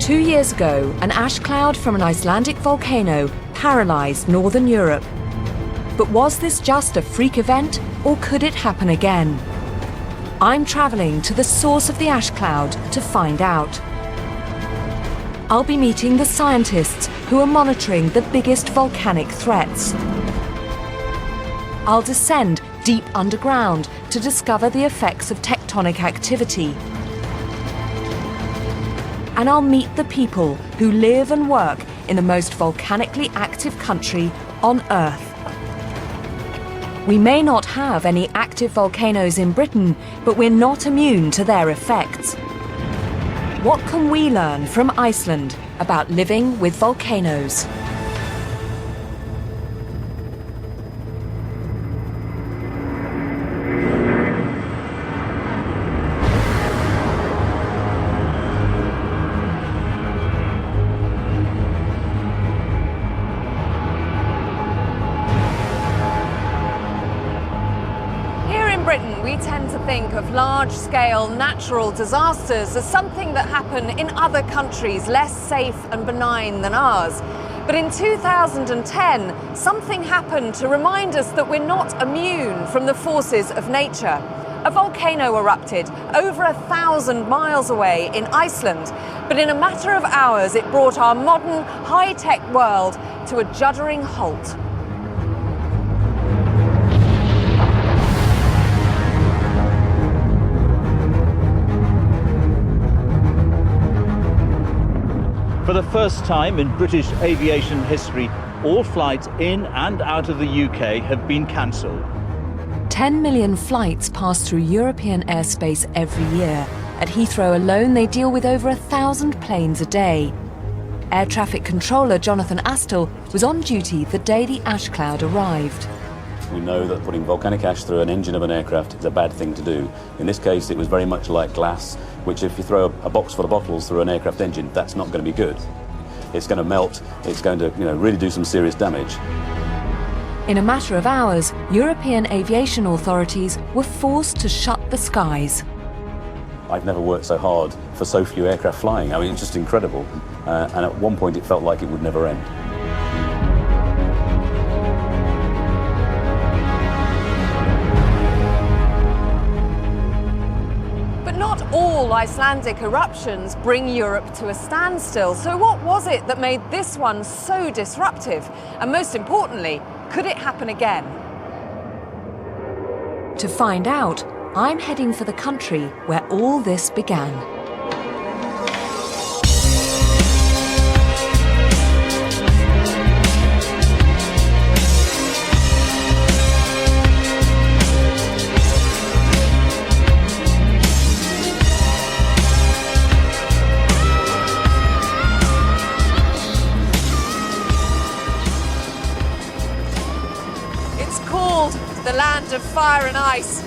2 years ago, an ash cloud from an Icelandic volcano paralysed northern Europe. But was this just a freak event, or could it happen again? I'm travelling to the source of the ash cloud to find out. I'll be meeting the scientists who are monitoring the biggest volcanic threats. I'll descend deep underground to discover the effects of tectonic activity. And I'll meet the people who live and work in the most volcanically active country on Earth. We may not have any active volcanoes in Britain, but we're not immune to their effects. What can we learn from Iceland about living with volcanoes? We tend to think of large-scale natural disasters as something that happen in other countries less safe and benign than ours. But in 2010, something happened to remind us that we're not immune from the forces of nature. A volcano erupted over 1,000 miles away in Iceland, but in a matter of hours it brought our modern, high-tech world to a juddering halt. For the first time in British aviation history, all flights in and out of the UK have been cancelled. 10 million flights pass through European airspace every year. At Heathrow alone, they deal with over 1,000 planes a day. Air traffic controller Jonathan Astle was on duty the day the ash cloud arrived. We know that putting volcanic ash through an engine of an aircraft is a bad thing to do. In this case, it was very much like glass, which if you throw a box full of bottles through an aircraft engine, that's not going to be good. It's going to melt, it's going to really do some serious damage. In a matter of hours, European aviation authorities were forced to shut the skies. I've never worked so hard for so few aircraft flying. I mean, it's just incredible. And at one point it felt like it would never end. All Icelandic eruptions bring Europe to a standstill. So what was it that made this one so disruptive? And most importantly, could it happen again? To find out, I'm heading for the country where all this began. The land of fire and ice.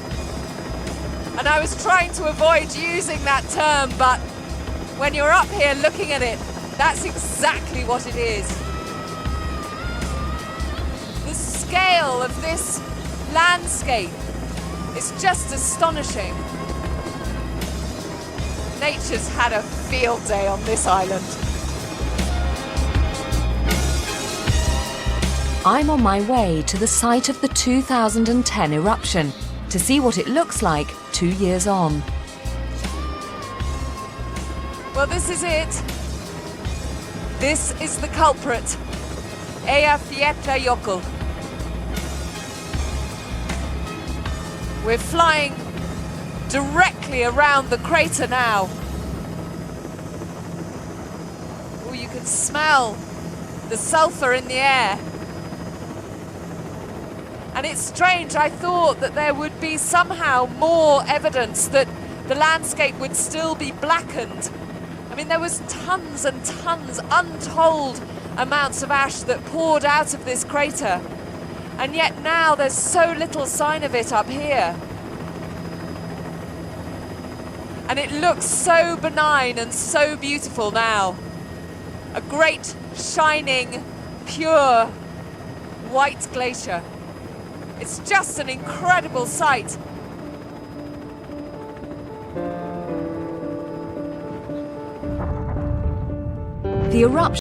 And I was trying to avoid using that term, but when you're up here looking at it, that's exactly what it is. The scale of this landscape is just astonishing. Nature's had a field day on this island. I'm on my way to the site of the 2010 eruption to see what it looks like 2 years on. Well, this is it. This is the culprit. Eyjafjallajökull. We're flying directly around the crater now. Oh, you can smell the sulfur in the air. And it's strange, I thought that there would be somehow more evidence that the landscape would still be blackened. I mean, there was tons and tons, untold amounts of ash that poured out of this crater. And yet now there's so little sign of it up here. And it looks so benign and so beautiful now. A great, shining, pure, white glacier. It's just an incredible sight. The eruption